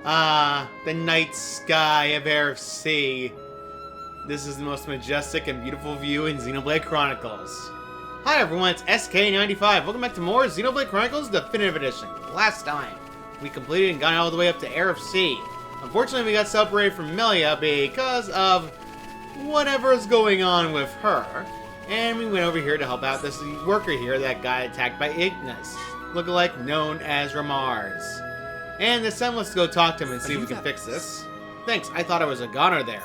Ah, the night sky of Air Sea. This is the most majestic and beautiful view in Xenoblade Chronicles. Hi everyone, it's SK95. Welcome back to more Xenoblade Chronicles Definitive Edition. Last time, we completed and got all the way up to Air Sea. Unfortunately, we got separated from Melia because of whatever's going on with her. And we went over here to help out this worker here that got attacked by Ignis, lookalike known as Ramars. And this time, let's go talk to him and see if we can fix this. Thanks, I thought I was a goner there.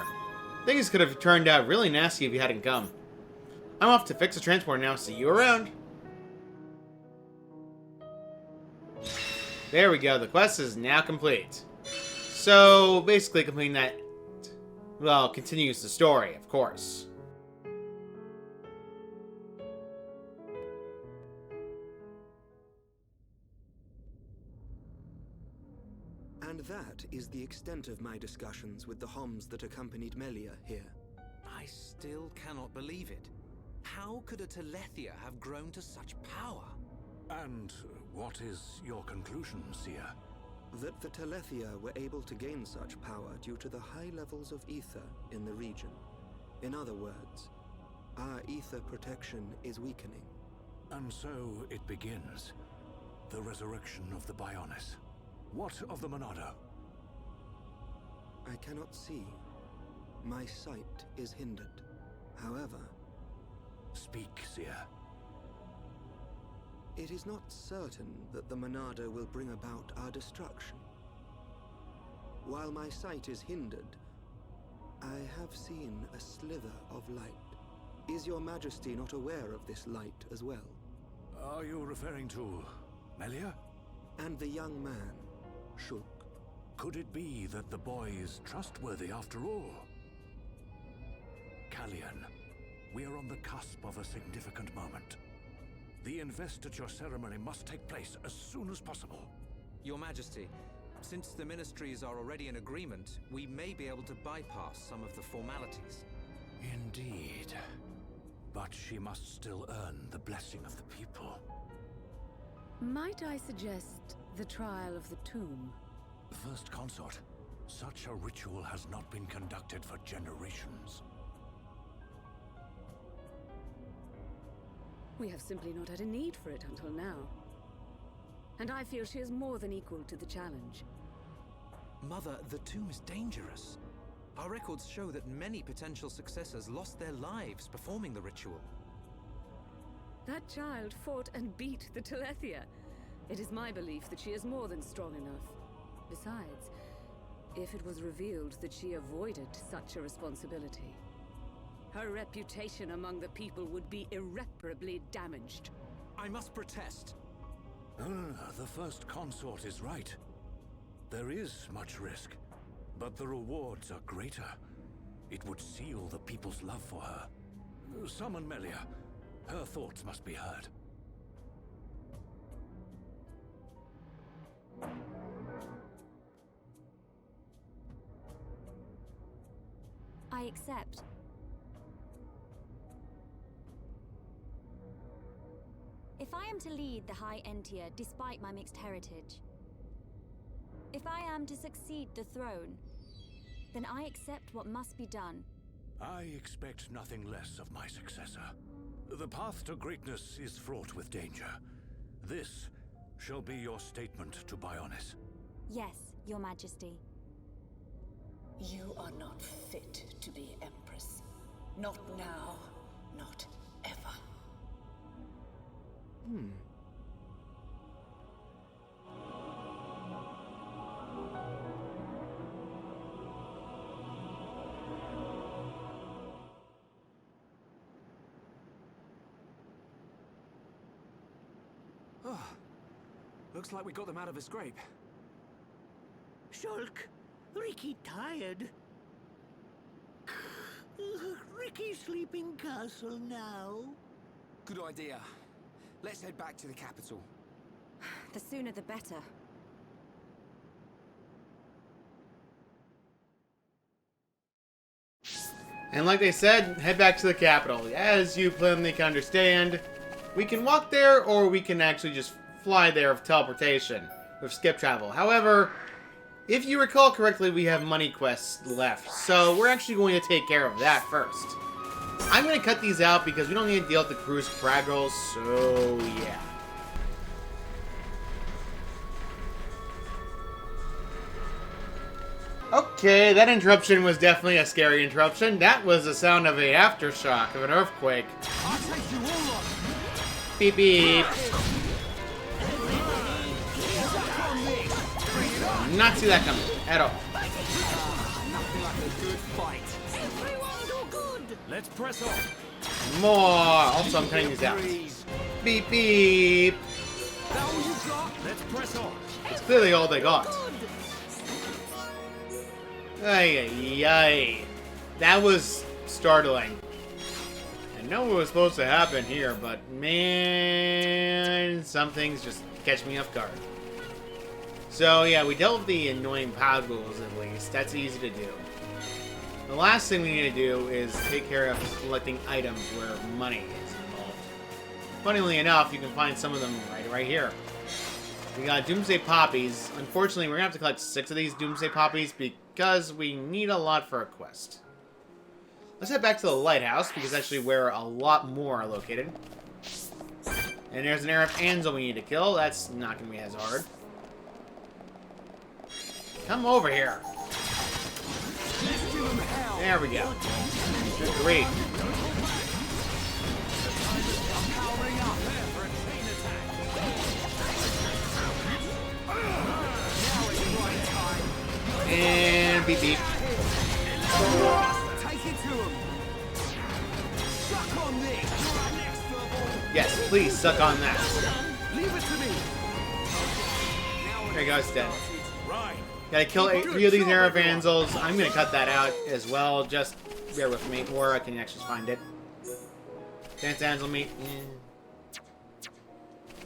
Things could have turned out really nasty if you hadn't come. I'm off to fix the transport now. See you around. There we go. The quest is now complete. So, basically completing that, well, continues the story, of course. And that is the extent of my discussions with the Homs that accompanied Melia here. I still cannot believe it. How could a Telethia have grown to such power? And what is your conclusion, Seer? That the Telethia were able to gain such power due to the high levels of ether in the region. In other words, our ether protection is weakening. And so it begins. The resurrection of the Bionis. What of the Monado? I cannot see. My sight is hindered. However... Speak, Seer. It is not certain that the Monado will bring about our destruction. While my sight is hindered, I have seen a slither of light. Is your Majesty not aware of this light as well? Are you referring to Melia? And the young man, Shulk. Could it be that the boy is trustworthy after all? Kallian, we are on the cusp of a significant moment. The investiture ceremony must take place as soon as possible. Your Majesty, since the ministries are already in agreement, we may be able to bypass some of the formalities. Indeed. But she must still earn the blessing of the people. Might I suggest the trial of the tomb? First Consort, such a ritual has not been conducted for generations. We have simply not had a need for it until now. And I feel she is more than equal to the challenge. Mother, the tomb is dangerous. Our records show that many potential successors lost their lives performing the ritual. That child fought and beat the Telethia. It is my belief that she is more than strong enough. Besides, if it was revealed that she avoided such a responsibility, her reputation among the people would be irreparably damaged. I must protest. The First Consort is right. There is much risk, but the rewards are greater. It would seal the people's love for her. Summon Melia. Her thoughts must be heard. I accept. If I am to lead the High Entia despite my mixed heritage, if I am to succeed the throne, then I accept what must be done. I expect nothing less of my successor. The path to greatness is fraught with danger. This shall be your statement to Bionis. Yes, Your Majesty. You are not fit to be Empress. Not now, not ever. Oh, looks like we got them out of a scrape. Shulk, Ricky tired. Ricky sleeping castle now. Good idea. Let's head back to the capital. The sooner the better. And like they said, head back to the capital. As you plainly can understand, we can walk there, or we can actually just fly there with teleportation, with skip travel. However, If you recall correctly, we have money quests left, so we're actually going to take care of that first. I'm going to cut these out because we don't need to deal with the cruise Praggles, so yeah. Okay, that interruption was definitely a scary interruption. That was the sound of an aftershock of an earthquake. I'll take you all on. Beep beep. Not see that coming at all. Nothing like a good fight. Everyone do good! Let's press on. More. Also, I'm cutting these out. Beep beep. That all you got? Let's press on. It's clearly all they got. Ay, ay, ay. That was startling. I know what was supposed to happen here, but man, some things just catch me off guard. So yeah, we dealt with the annoying Praggles at least. That's easy to do. The last thing we need to do is take care of collecting items where money is involved. Funnily enough, you can find some of them right here. We got Doomsday Poppies. Unfortunately, we're going to have to collect 6 of these Doomsday Poppies because we need a lot for a quest. Let's head back to the lighthouse because actually where a lot more are located. And there's an Arab Ansel we need to kill. That's not going to be as hard. Come over here. There we go. Good grief. And beep beep. Take it to him. Suck on this. Yes, please suck on that. Leave it to me. There you go, it's dead. Right. Gotta kill 3 of these Aravanzels. I'm gonna cut that out as well. Just bear with me, or I can actually find it. Dance Ansel meat.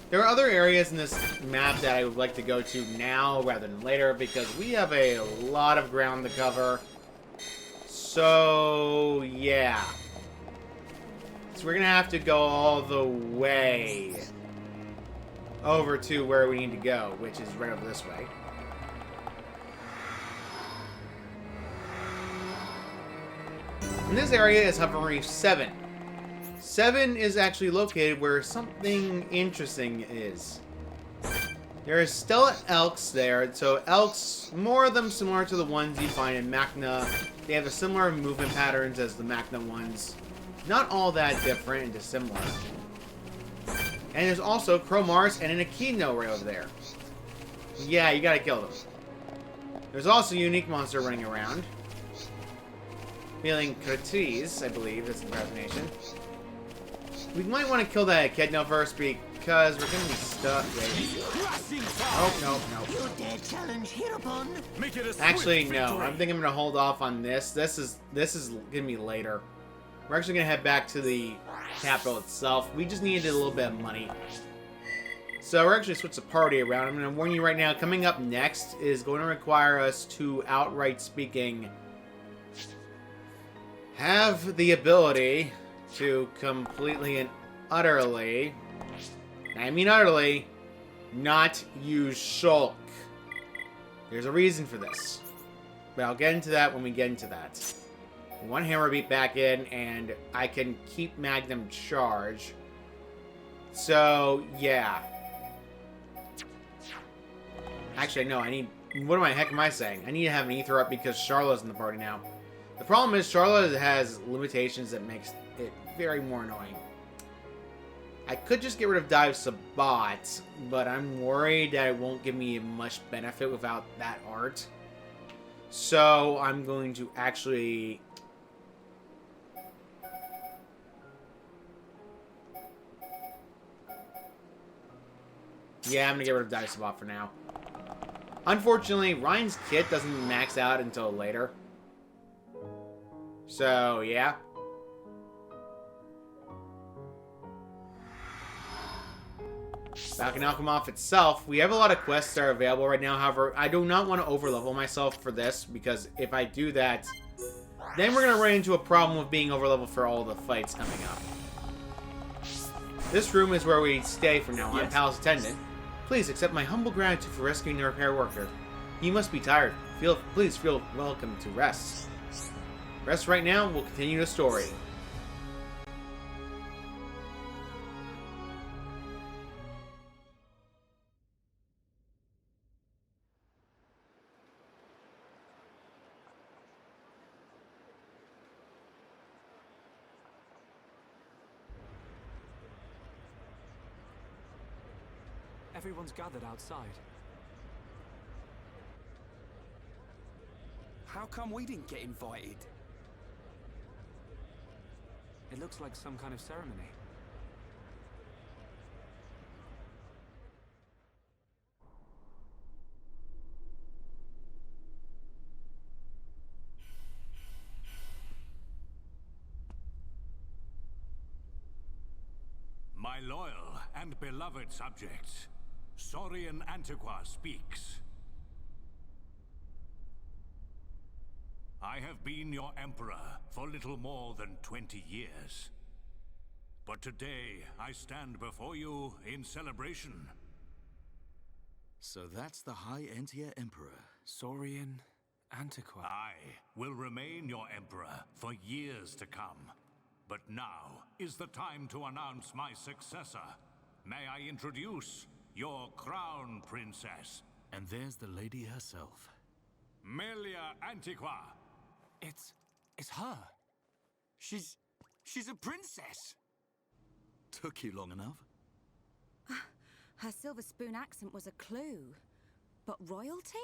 There are other areas in this map that I would like to go to now rather than later because we have a lot of ground to cover. So, yeah. So we're gonna have to go all the way over to where we need to go, which is right over this way. And this area is Hovering Reef 7. 7 is actually located where something interesting is. There are Stella Elks there, so Elks, more of them similar to the ones you find in Machna. They have a similar movement patterns as the Machna ones. Not all that different and dissimilar. And there's also Chromars and an Echidno right over there. Yeah, you gotta kill them. There's also a unique monster running around. Feeling Curtiz, I believe is the pronunciation. We might want to kill that Echidno first because we're going to be stuck. Oh, no. You dare challenge hereupon? Actually, no. I think I'm going to hold off on this. This is going to be later. We're actually going to head back to the capital itself. We just needed a little bit of money. So we're actually switch the party around. I'm going to warn you right now, coming up next is going to require us to, outright speaking, have the ability to completely and utterly, I mean utterly, not use Shulk. There's a reason for this. But I'll get into that when we get into that. One hammer beat back in, and I can keep Magnum charge. So, yeah. Actually, no, I need... What the heck am I saying? I need to have an Ether up because Charlotte's in the party now. The problem is Charlotte has limitations that makes it very more annoying. I could just get rid of Dive Sabat, but I'm worried that it won't give me much benefit without that art. So I'm going to actually... Yeah, I'm going to get rid of Dive Sabat for now. Unfortunately, Ryan's kit doesn't max out until later. So, yeah. Back in Alchemoth itself, we have a lot of quests that are available right now. However, I do not want to overlevel myself for this, because if I do that, then we're going to run into a problem with being overleveled for all the fights coming up. This room is where we stay for now. I'm Palace Attendant. Please accept my humble gratitude for rescuing the repair worker. You must be tired. Please feel welcome to rest. Rest right now, we'll continue the story. Everyone's gathered outside. How come we didn't get invited? It looks like some kind of ceremony. My loyal and beloved subjects, Saurian Antiqua speaks. I have been your emperor for little more than 20 years. But today, I stand before you in celebration. So that's the High Entia Emperor. Saurian Antiqua. I will remain your emperor for years to come. But now is the time to announce my successor. May I introduce your crown princess? And there's the lady herself. Melia Antiqua. It's her. She's a princess. Took you long enough? Her silver spoon accent was a clue. But royalty?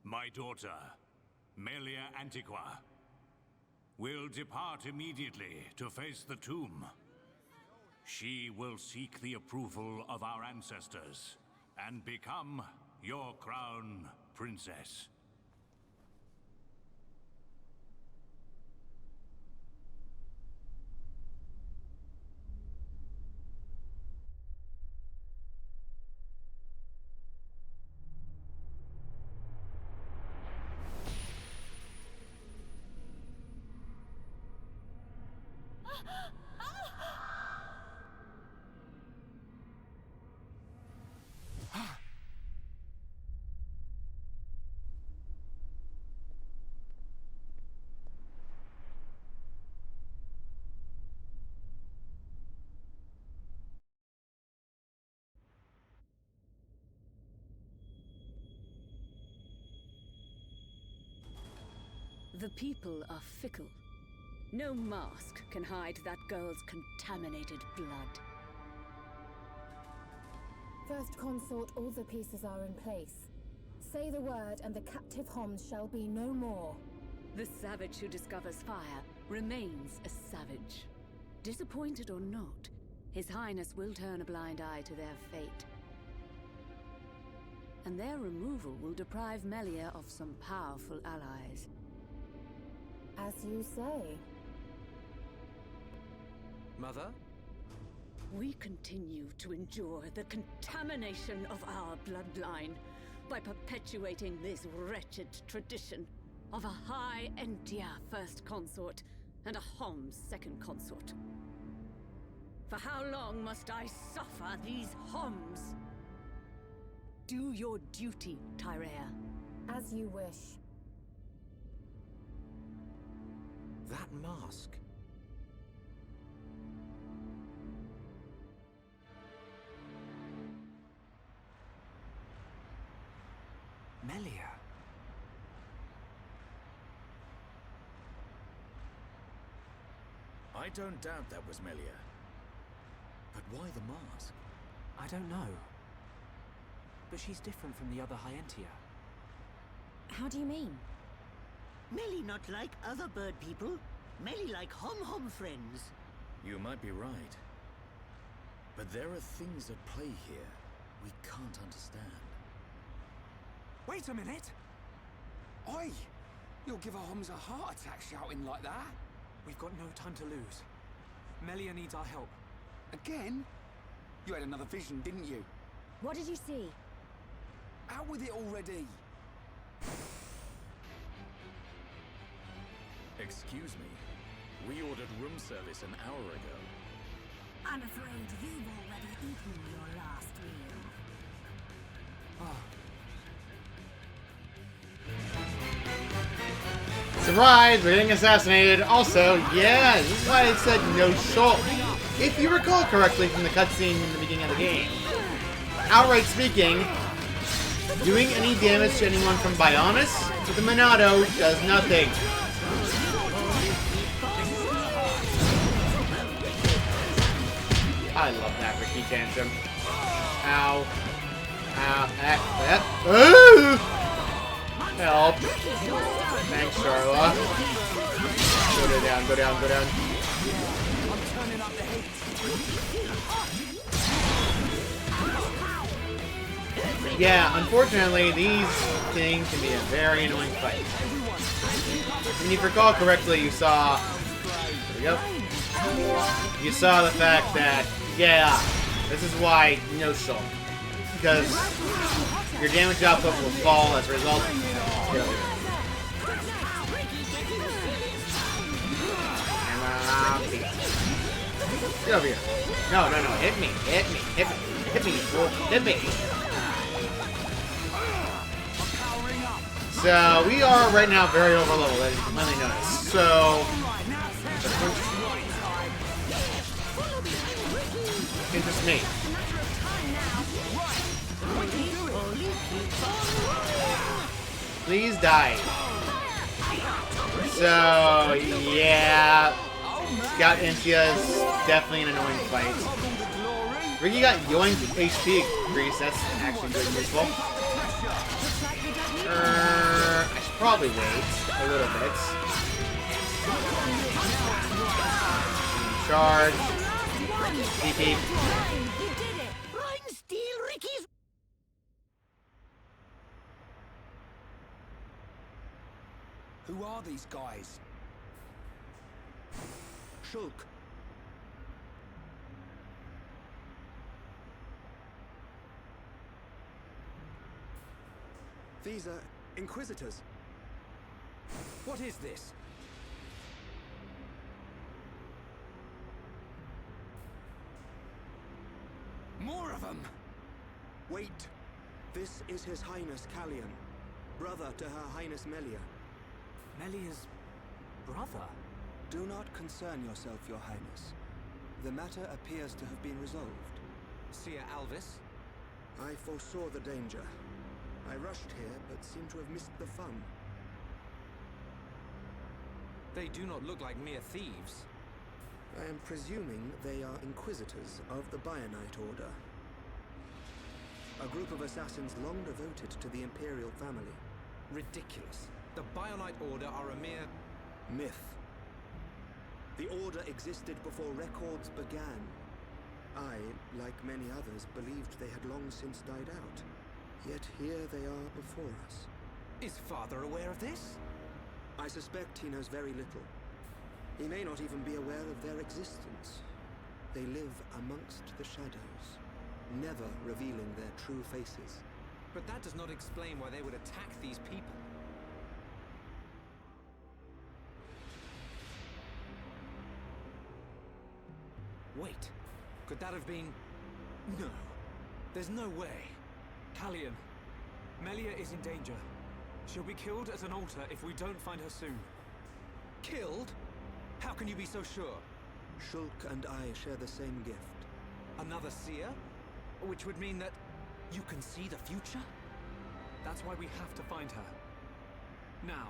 My daughter, Melia Antiqua, will depart immediately to face the tomb. She will seek the approval of our ancestors and become your crown princess. The people are fickle. No mask can hide that girl's contaminated blood. First Consort, all the pieces are in place. Say the word and the captive Homs shall be no more. The savage who discovers fire remains a savage. Disappointed or not, His Highness will turn a blind eye to their fate. And their removal will deprive Melia of some powerful allies. As you say. Mother? We continue to endure the contamination of our bloodline by perpetuating this wretched tradition of a High Entia First Consort and a Homs Second Consort. For how long must I suffer these Homs? Do your duty, Tyrea. As you wish. That mask. Melia. I don't doubt that was Melia. But why the mask? I don't know. But she's different from the other High Entia. How do you mean? Melly not like other bird people. Melly like hom-hom friends. You might be right. But there are things at play here we can't understand. Wait a minute! Oi! You'll give our Homs a heart attack shouting like that. We've got no time to lose. Melia needs our help. Again? You had another vision, didn't you? What did you see? Out with it already! Excuse me. We ordered room service an hour ago. I'm afraid you've already eaten your last meal. Surprise, we're getting assassinated. Also, yeah, this is why I said no Shulk. If you recall correctly from the cutscene in the beginning of the game, outright speaking, doing any damage to anyone from Bionis with the Monado does nothing. I love that Ricky tantrum. Ow. Ow. Help. Thanks, Charla. Go down, go down, go down. Yeah, unfortunately, these things can be a very annoying fight. And if you recall correctly, you saw... There we go. You saw the fact that, yeah, this is why no Shulk. Because your damage output will fall as a result. Get over here. Get over here. No, no, no. Hit me. Hit me. Hit me. Hit me, you fool. Hit me. So, we are right now very overleveled, as you can finally notice. So, interest me. Please die. So, yeah. Scout Entia is definitely an annoying fight. Ricky got yoinked HP increase. That's actually good and useful. I should probably wait a little bit. Charge. Beep beep. Who are these guys? Shulk. These are Inquisitors. What is this? More of them! Wait. This is His Highness Callian, brother to Her Highness Melia. Melia's brother? Do not concern yourself, Your Highness. The matter appears to have been resolved. Seer Alvis? I foresaw the danger. I rushed here, but seem to have missed the fun. They do not look like mere thieves. I am presuming they are Inquisitors of the Bionite Order. A group of assassins long devoted to the Imperial family. Ridiculous. The Bionite Order are a mere... myth. The Order existed before records began. I, like many others, believed they had long since died out. Yet here they are before us. Is Father aware of this? I suspect he knows very little. He may not even be aware of their existence. They live amongst the shadows, never revealing their true faces. But that does not explain why they would attack these people. Wait, could that have been... No, there's no way. Callian, Melia is in danger. She'll be killed at an altar if we don't find her soon. Killed? How can you be so sure? Shulk and I share the same gift. Another seer? Which would mean that you can see the future? That's why we have to find her. Now.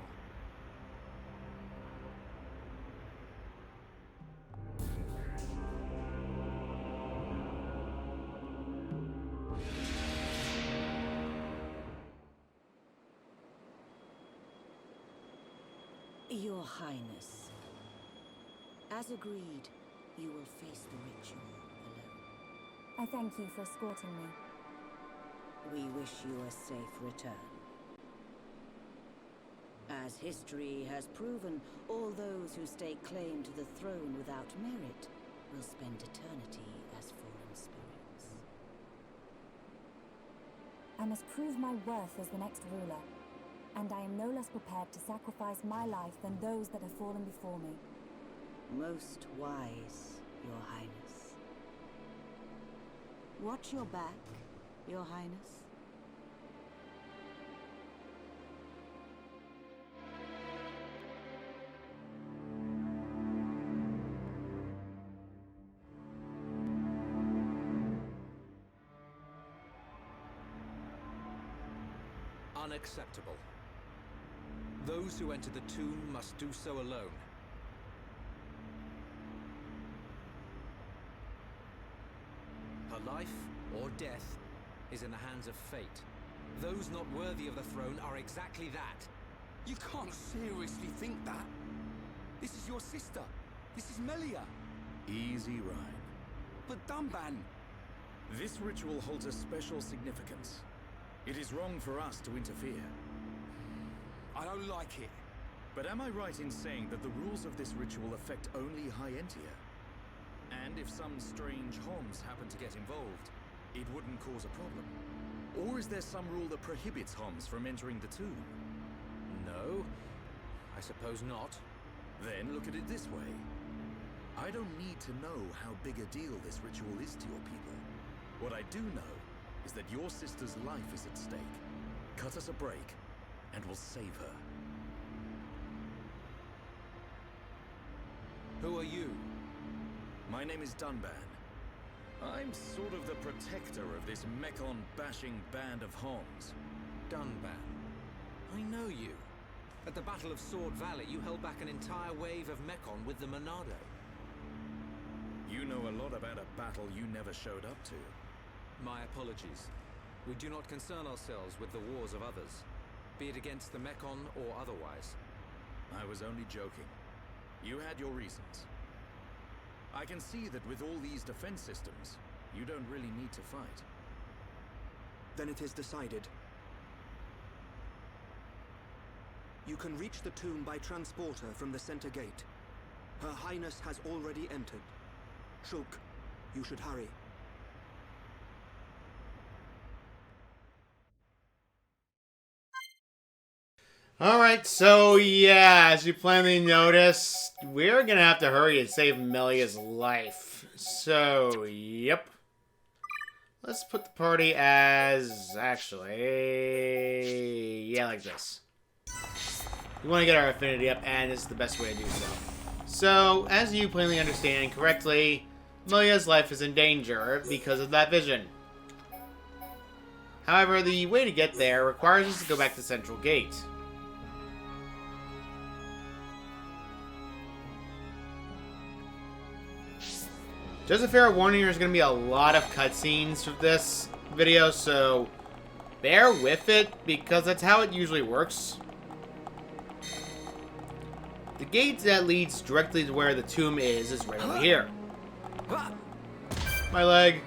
Your Highness, as agreed, you will face the ritual alone. I thank you for escorting me. We wish you a safe return. As history has proven, all those who stake claim to the throne without merit will spend eternity as fallen spirits. I must prove my worth as the next ruler. And I am no less prepared to sacrifice my life than those that have fallen before me. Most wise, Your Highness. Watch your back, Your Highness. unacceptable. Those who enter the tomb must do so alone. Her life, or death, is in the hands of fate. Those not worthy of the throne are exactly that. You can't seriously think that. This is your sister. This is Melia. Easy, Ryan. But Dunban... This ritual holds a special significance. It is wrong for us to interfere. I don't like it. But am I right in saying that the rules of this ritual affect only High Entia? And if some strange Homs happen to get involved, it wouldn't cause a problem? Or is there some rule that prohibits Homs from entering the tomb? No, I suppose not. Then look at it this way. I don't need to know how big a deal this ritual is to your people. What I do know is that your sister's life is at stake. Cut us a break, and we'll save her. Who are you? My name is Dunban. I'm sort of the protector of this Mekon-bashing band of Homs. Dunban. I know you. At the Battle of Sword Valley, you held back an entire wave of Mekon with the Monado. You know a lot about a battle you never showed up to. My apologies. We do not concern ourselves with the wars of others, be it against the Mekon or otherwise. I was only joking. You had your reasons. I can see that with all these defense systems, you don't really need to fight. Then it is decided. You can reach the tomb by transporter from the center gate. Her Highness has already entered. Shulk, you should hurry. Alright, so yeah, as you plainly noticed, we're gonna have to hurry and save Melia's life. So, yep. Let's put the party as... actually... yeah, like this. We want to get our affinity up, and this is the best way to do so. So, as you plainly understand correctly, Melia's life is in danger because of that vision. However, the way to get there requires us to go back to the Central Gate. Just a fair warning, there's going to be a lot of cutscenes for this video, so bear with it, because that's how it usually works. The gate that leads directly to where the tomb is right over here. My leg.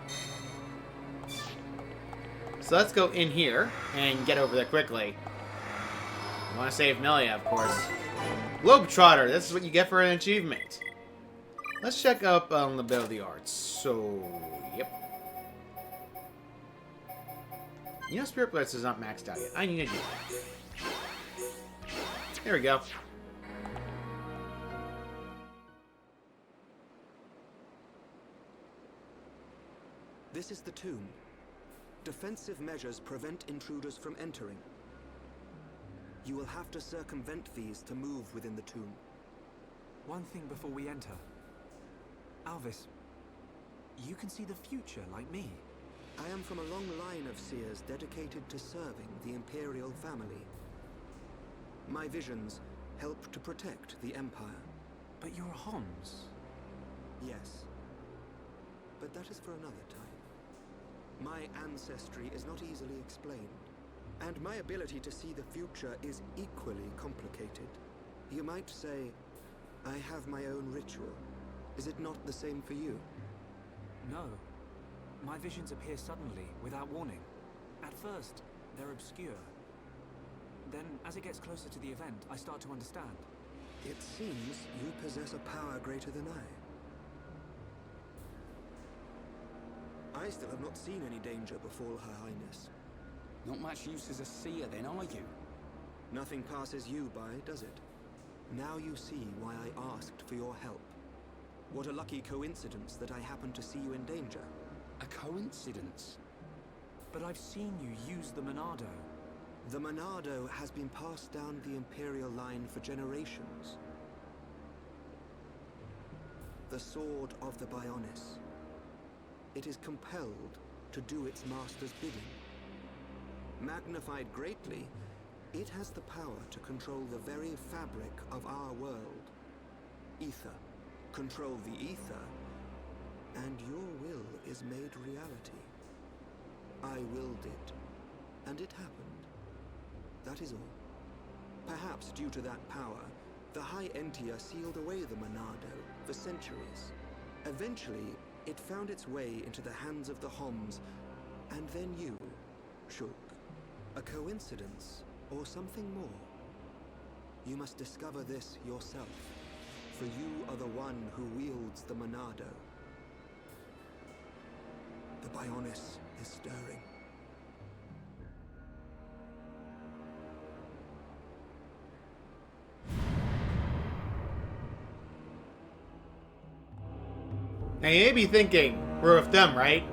So let's go in here and get over there quickly. I want to save Melia, of course. Globetrotter, this is what you get for an achievement. Let's check up on the bit of the arts. So, yep. You know, Spirit Blitz is not maxed out yet. I need to do that. There we go. This is the tomb. Defensive measures prevent intruders from entering. You will have to circumvent these to move within the tomb. One thing before we enter. Alvis, you can see the future like me. I am from a long line of seers dedicated to serving the Imperial family. My visions help to protect the Empire. But you're Homs. Yes. But that is for another time. My ancestry is not easily explained, and my ability to see the future is equally complicated. You might say, I have my own ritual. Is it not the same for you? No. My visions appear suddenly, without warning. At first, they're obscure. Then, as it gets closer to the event, I start to understand. It seems you possess a power greater than I still have not seen any danger befall Her Highness. Not much use as a seer then, are you? Nothing passes you by, does it? Now you see why I asked for your help. What a lucky coincidence that I happened to see you in danger. A coincidence? But I've seen you use the Monado. The Monado has been passed down the Imperial line for generations. The sword of the Bionis. It is compelled to do its master's bidding. Magnified greatly, it has the power to control the very fabric of our world. Ether. Control the ether, and your will is made reality. I willed it, and it happened. That is all. Perhaps due to that power, the High Entia sealed away the Monado for centuries. Eventually, it found its way into the hands of the Homs, and then you, Shulk. A coincidence, or something more? You must discover this yourself, for you are the one who wields the Monado. The Bionis is stirring. Now you may be thinking, we're with them, right?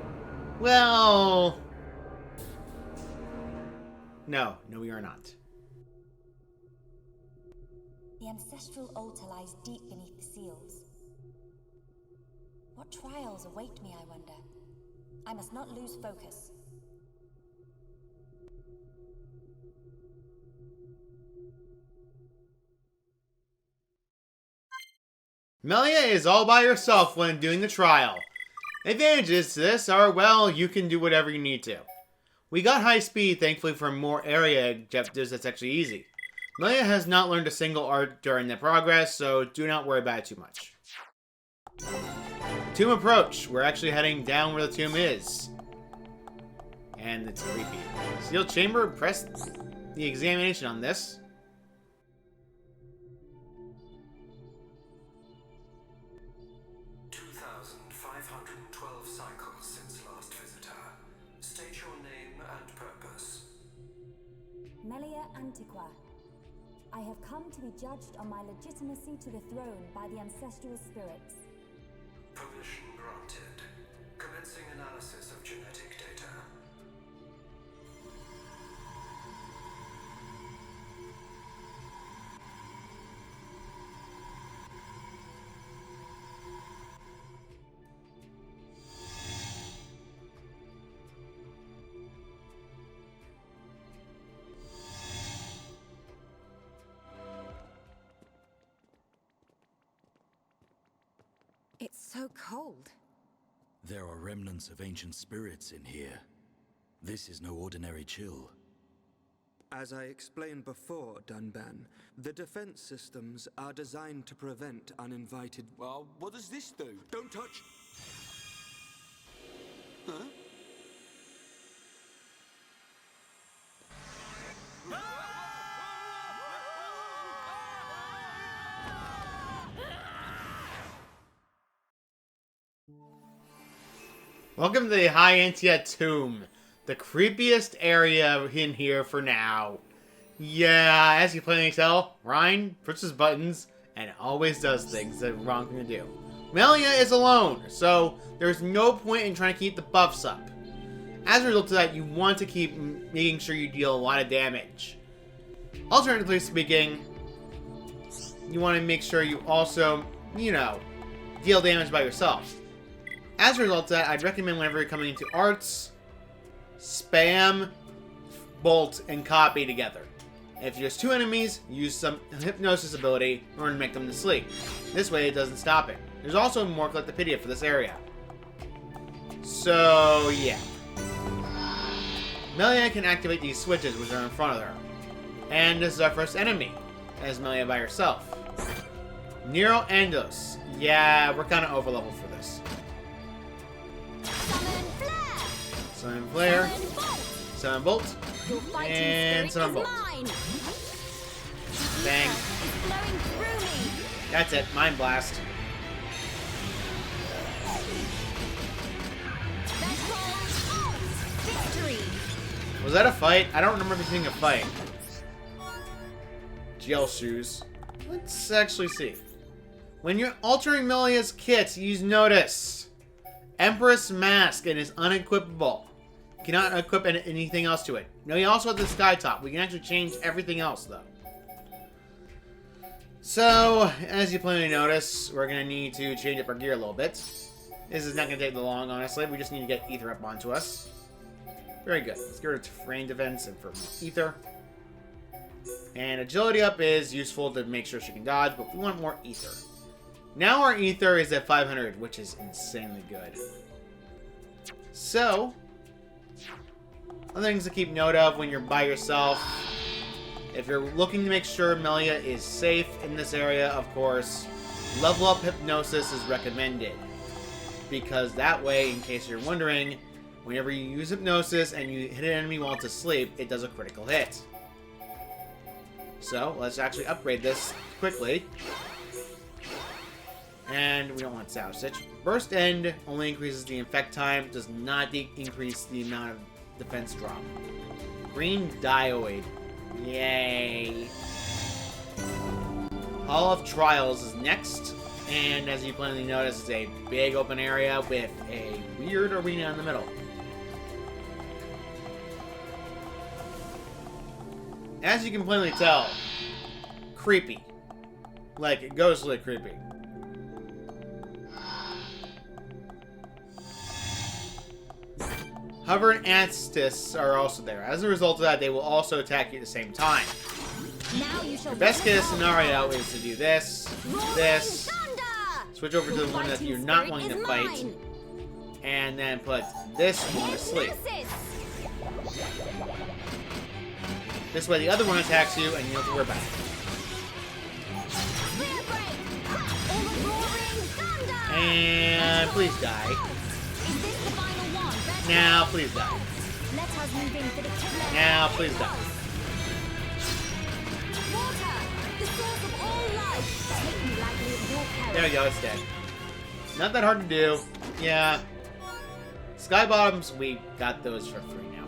Well... No, we are not. The ancestral altar lies deep beneath the seals. What trials await me, I wonder? I must not lose focus. Melia is all by herself when doing the trial. Advantages to this are, well, you can do whatever you need to. We got high speed, thankfully, for more area objectives that's actually easy. Melia has not learned a single art during the progress, so do not worry about it too much. Tomb approach. We're actually heading down where the tomb is. And it's creepy. Sealed chamber, press the examination on this. Melia Antiqua. I have come to be judged on my legitimacy to the throne by the ancestral spirits. Permission granted. Commencing analysis of genetic data. It's so cold. There are remnants of ancient spirits in here. This is no ordinary chill. As I explained before, Dunban, the defense systems are designed to prevent uninvited... Well, what does this do? Don't touch... Huh? Welcome to the High Entia Tomb. The creepiest area in here for now. Yeah, as you plainly tell, Ryan pushes buttons and always does things the wrong thing to do. Melia is alone, so there's no point in trying to keep the buffs up. As a result of that, you want to keep making sure you deal a lot of damage. Alternatively speaking, you want to make sure you also, deal damage by yourself. As a result of that, I'd recommend whenever you're coming into arts, spam, bolt, and copy together. If there's two enemies, use some hypnosis ability in order to make them to sleep. This way it doesn't stop it. There's also more Collectopedia for this area. So, yeah. Melia can activate these switches which are in front of her. And this is our first enemy, as Melia by herself. Nero Endos. Yeah, we're kind of over level for this. Summon Flare. Summon Bolt. And Summon Bolt. Bang. That's it. Mind Blast. Was that a fight? I don't remember there being a fight. Gel shoes. Let's actually see. When you're altering Melia's kit, you notice Empress Mask and is unequipable. You cannot equip anything else to it. Now you also have the Sky Top. We can actually change everything else though. So, as you plainly notice, we're going to need to change up our gear a little bit. This is not going to take long, honestly. We just need to get Ether up onto us. Very good. Let's get rid of terrain defense and for ether. And agility up is useful to make sure she can dodge, but we want more ether. Now our ether is at 500, which is insanely good. So, other things to keep note of when you're by yourself. If you're looking to make sure Melia is safe in this area, of course, level up Hypnosis is recommended. Because that way, in case you're wondering, whenever you use Hypnosis and you hit an enemy while it's asleep, it does a critical hit. So, let's actually upgrade this quickly. And we don't want Sour Stitch. Burst End only increases the infect time, does not increase the amount of defense drop. Green Dioid. Yay. Hall of Trials is next. And as you plainly notice, it's a big open area with a weird arena in the middle. As you can plainly tell, creepy. Like, ghostly creepy. Hover and Antistus are also there. As a result of that, they will also attack you at the same time. Your best case scenario is to do this, this, switch over to the one that you're not wanting to fight, and then put this one to sleep. This way the other one attacks you, and you don't have to worry about it. And please die. Now, please die. Now, please die. There we go, it's dead. Not that hard to do. Yeah. Sky Bottoms, we got those for free now.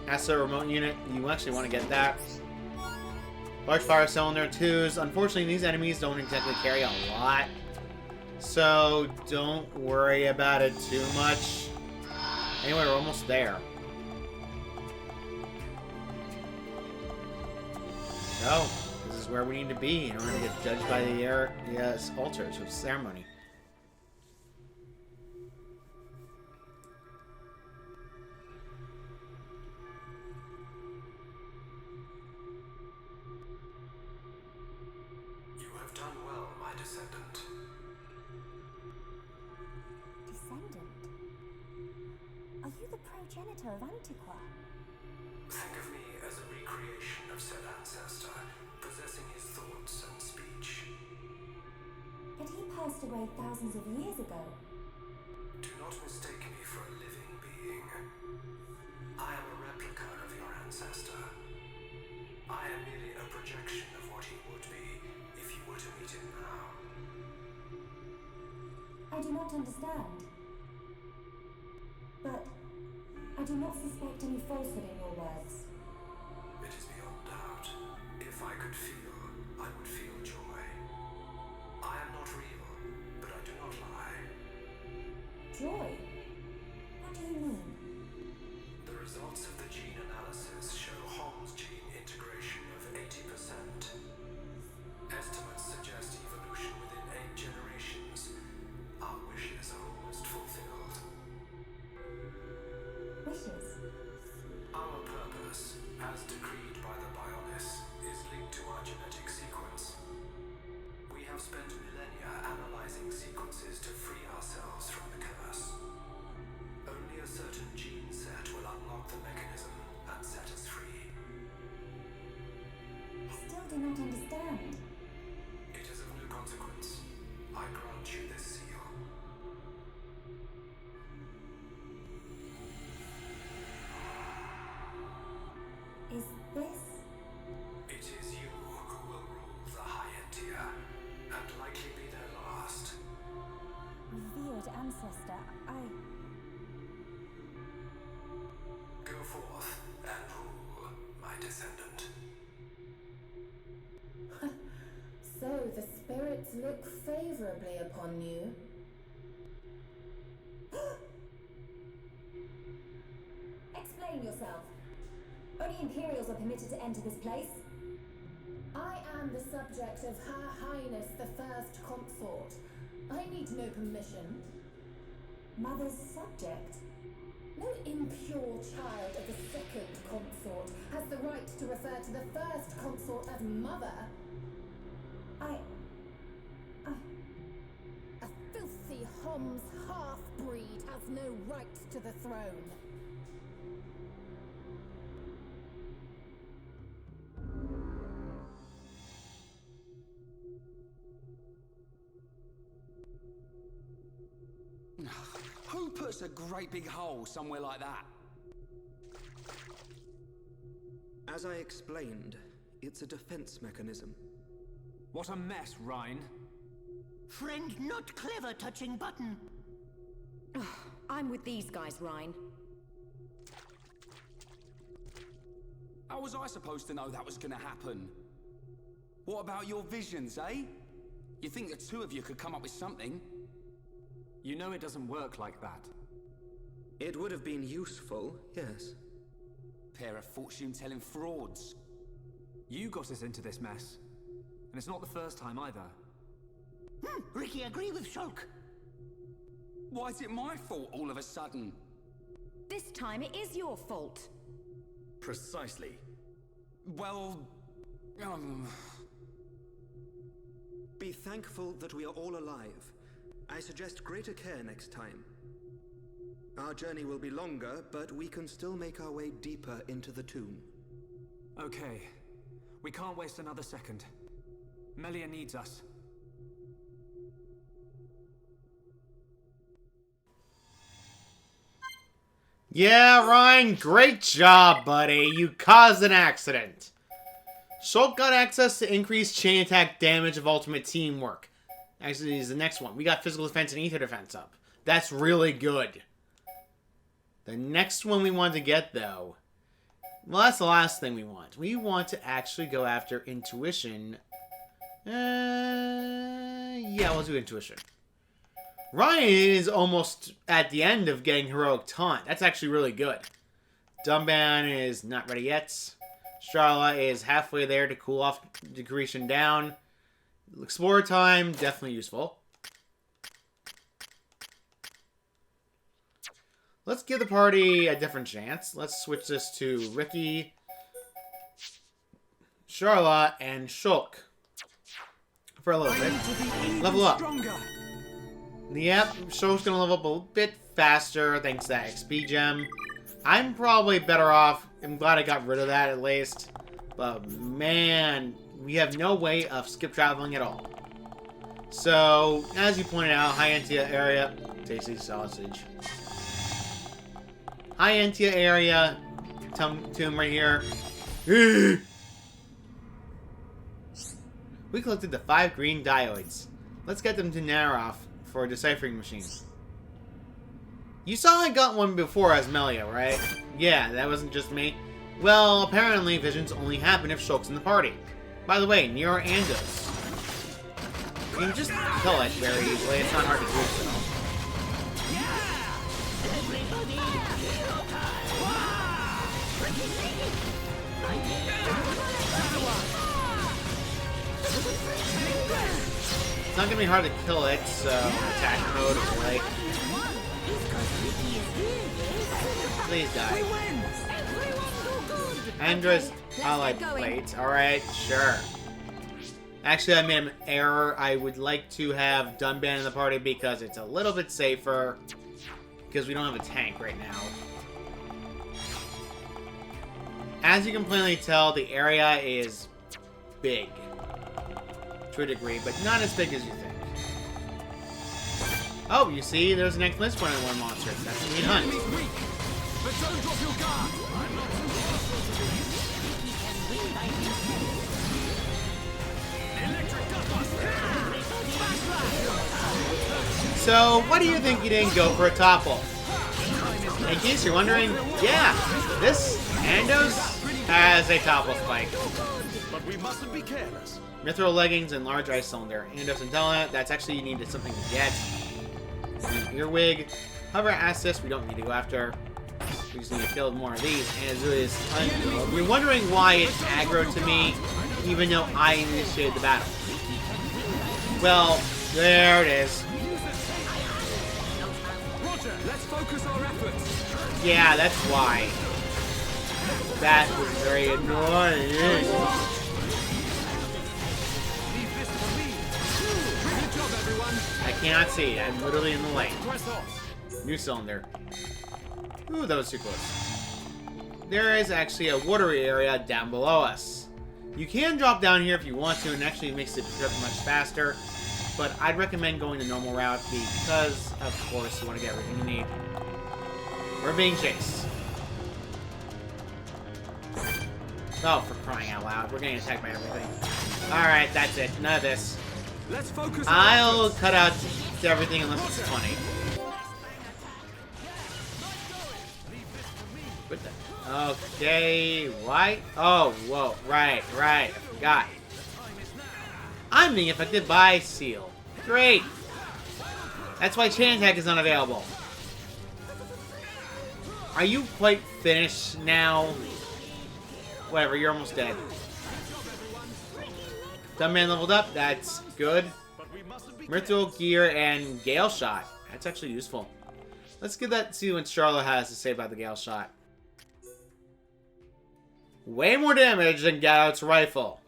As a remote unit, you actually want to get that. Large Fire Cylinder 2s. Unfortunately, these enemies don't exactly carry a lot. So, don't worry about it too much. Anyway, we're almost there. So, this is where we need to be in order to get judged by the altars with ceremony. You have done well, my descendant. Descendant? Are you the progenitor of Antiqua? Think of me as a recreation of said ancestor, possessing his thoughts and speech. But he passed away thousands of years ago. Do not mistake me for a living being. I am a replica of your ancestor. I am merely a projection of what he would be if you were to meet him now. I do not understand. But I do not suspect any falsehood in your words. It is beyond doubt. If I could feel, I would feel joy. I am not real, but I do not lie. Joy? What do you mean? The results of the gene analysis show Holmes gene integration of 80%. Estimates suggest evolution within 8 generations. Our wishes are almost fulfilled. Wishes? Our purpose, as decreed by the Bionis, is linked to our genetic sequence. We have spent millennia analyzing sequences to free ourselves from the curse. Only a certain gene set will unlock the mechanism and set us free. I still do not understand. It is of no consequence. I grant you this seal. Is this? It is you who will rule the High Entia, and likely be their last. Revered ancestor, Go forth and rule, my descendant. So the spirits look favorably upon you. Explain yourself. Only Imperials are permitted to enter this place. I am the subject of Her Highness the First Consort. I need no permission. Mother's subject? No impure child of the second consort has the right to refer to the first consort as mother. A filthy Homs half-breed has no right to the throne. Who puts a great big hole somewhere like that? As I explained, it's a defense mechanism. What a mess, Rhine. Friend not clever touching button. I'm with these guys, Rhine. How was I supposed to know that was gonna happen? What about your visions, eh? You think the two of you could come up with something? You know it doesn't work like that. It would have been useful, yes. Pair of fortune-telling frauds. You got us into this mess. And it's not the first time either. Ricky, agree with Shulk. Why is it my fault all of a sudden? This time it is your fault. Precisely. Well... Be thankful that we are all alive. I suggest greater care next time. Our journey will be longer, but we can still make our way deeper into the tomb. Okay. We can't waste another second. Melia needs us. Yeah, Ryan, great job, buddy. You caused an accident. Shulk got access to increased chain attack damage of ultimate teamwork. Actually, is the next one. We got physical defense and ether defense up. That's really good. The next one we want to get, though... Well, that's the last thing we want. We want to actually go after intuition. Yeah, we'll do intuition. Ryan is almost at the end of getting heroic taunt. That's actually really good. Dumban is not ready yet. Charlotte is halfway there to cool off Decretion down. Explorer time, definitely useful. Let's give the party a different chance. Let's switch this to Ricky, Charlotte, and Shulk for a little bit. Level up. Yep, Shulk's gonna level up a bit faster thanks to that XP gem. I'm probably better off. I'm glad I got rid of that at least. But man, we have no way of skip traveling at all. So, as you pointed out, High Entia area, tasty sausage. High Entia area, tomb right here. We collected the 5 green diodes. Let's get them to Naroth for a deciphering machine. You saw I got one before as Melia, right? Yeah, that wasn't just me. Well, apparently visions only happen if Shulk's in the party. By the way, near Andos. You can just kill it very easily. It's not hard to do so. It's not gonna be hard to kill it, so attack mode is like. Please die. Andra's highlight plate. Alright, sure. Actually, I made an error. I would like to have Dunban in the party because it's a little bit safer. Because we don't have a tank right now. As you can plainly tell, the area is big. To a degree, but not as big as you think. Oh, you see, there's an exclamation point on one monster. That's what we hunt. But don't drop your guard! So, what do you think you didn't go for a topple? In case you're wondering, yeah, this Andos has a topple spike. But we mustn't be careless. Mithril leggings and large ice cylinder. Andos Intelligent, that's actually you needed something to get. Earwig. Hover assist, we don't need to go after. We just need to kill more of these. And we're wondering why it's aggro to me, even though I initiated the battle. Well, there it is. Roger, let's focus our efforts. Yeah, that's why. That was very annoying. I cannot see. I'm literally in the lane. New cylinder. Ooh, that was too close. There is actually a watery area down below us. You can drop down here if you want to, and actually makes the trip much faster. But I'd recommend going the normal route because, of course, you want to get everything you need. We're being chased. Oh, for crying out loud. We're getting attacked by everything. Alright, that's it. None of this. Let's focus. I'll cut out to everything unless it's funny. What the? Okay, why? Oh, whoa, right, I forgot. I'm being affected by Seal. Great! That's why Chain Attack is unavailable. Are you quite finished now? Whatever, you're almost dead. Dumbman leveled up, that's good. Myrtle Gear and Gale Shot. That's actually useful. Let's get that, see what Charlotte has to say about the Gale Shot. Way more damage than Gadout's rifle.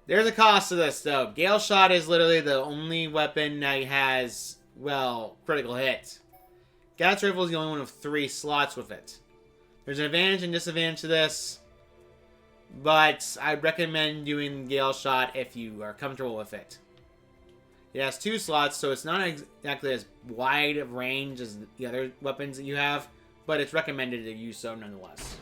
There's a cost to this, though. Gale Shot is literally the only weapon that has, well, critical hit. Gadout's rifle is the only one with 3 slots with it. There's an advantage and disadvantage to this, but I'd recommend doing Gale Shot if you are comfortable with it. It has 2 slots, so it's not exactly as wide of range as the other weapons that you have, but it's recommended to use so nonetheless.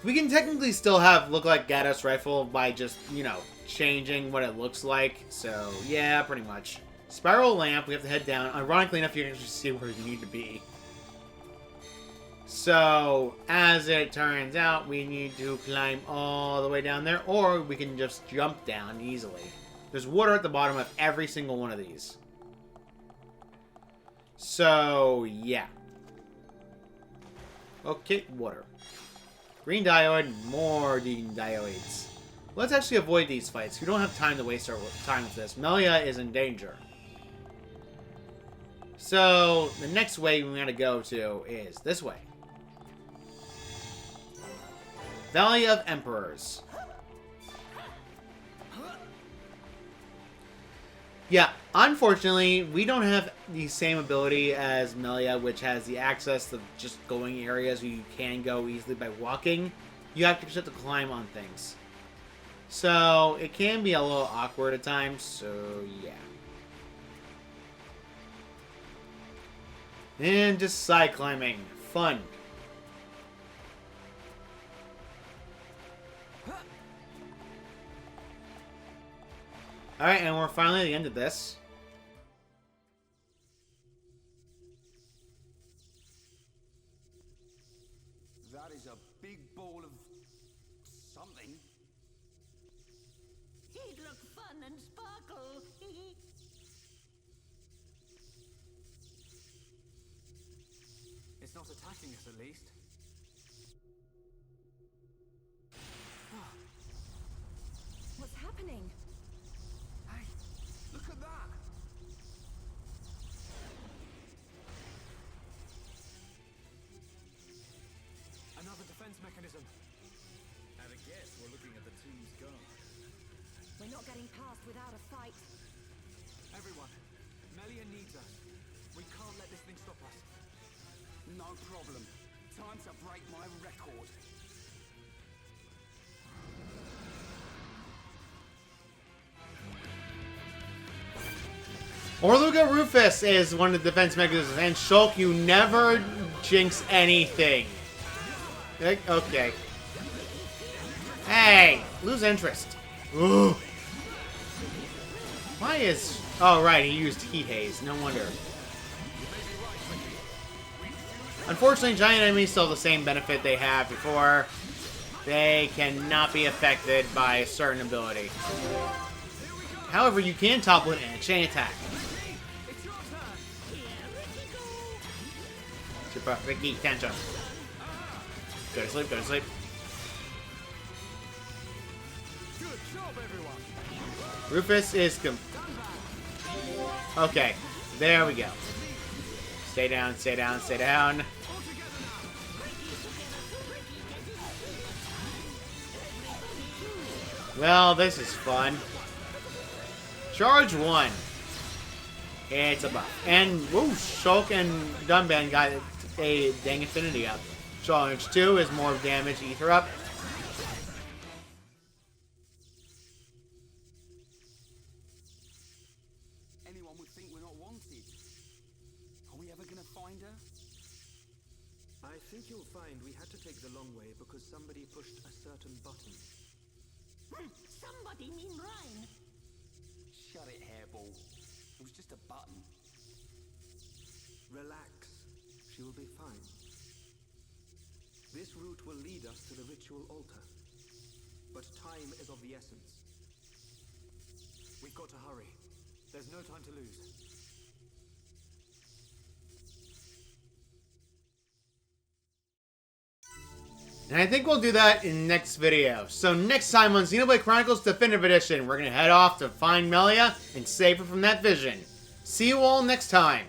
We can technically still look like Gadout's rifle by just, you know, changing what it looks like. So, yeah, pretty much. Spiral lamp, we have to head down. Ironically enough, you can actually see where you need to be. So, as it turns out, we need to climb all the way down there, or we can just jump down easily. There's water at the bottom of every single one of these. So, yeah. Okay, water. Green diode, more green diodes. Let's actually avoid these fights. We don't have time to waste our time with this. Melia is in danger. So, the next way we want to go to is this way. Valley of Emperors. Yeah, unfortunately, we don't have the same ability as Melia, which has the access to just going areas where you can go easily by walking. You have to just have to climb on things. So, it can be a little awkward at times, so yeah. And just side climbing. Fun. Alright, and we're finally at the end of this. That is a big ball of something. He'd look fun and sparkle. It's not attacking us, at least. What's happening? Hey, look at that! Another defense mechanism. At a guess, we're looking at the tomb's guard. We're not getting past without a fight. Everyone, Melia needs us. We can't let this thing stop us. No problem. Time to break my record. Orluga Rufus is one of the defense mechanisms, and Shulk, you never jinx anything. Okay. Hey, lose interest. Ooh. Why is... Oh, right, he used Heat Haze. No wonder. Unfortunately, giant enemies still have the same benefit they had before. They cannot be affected by a certain ability. However, you can topple it in a chain attack. Super Ricky Tantrum. Go to sleep, go to sleep. Good job, everyone. Rufus is okay, there we go. Stay down, stay down, stay down. Well, this is fun. Charge 1. It's a buff. And, woo, Shulk and Dunban got a dang affinity up. Charge 2 is more damage, Ether up. Anyone would think we're not wanted. Are we ever gonna find her? I think you'll find we had to take the long way because somebody pushed a certain button. Somebody mean Ryan. Shut it, Hairball. It was just a button. Relax. She will be fine. This route will lead us to the ritual altar. But time is of the essence. We've got to hurry. There's no time to lose. And I think we'll do that in the next video. So next time on Xenoblade Chronicles Definitive Edition, we're going to head off to find Melia and save her from that vision. See you all next time.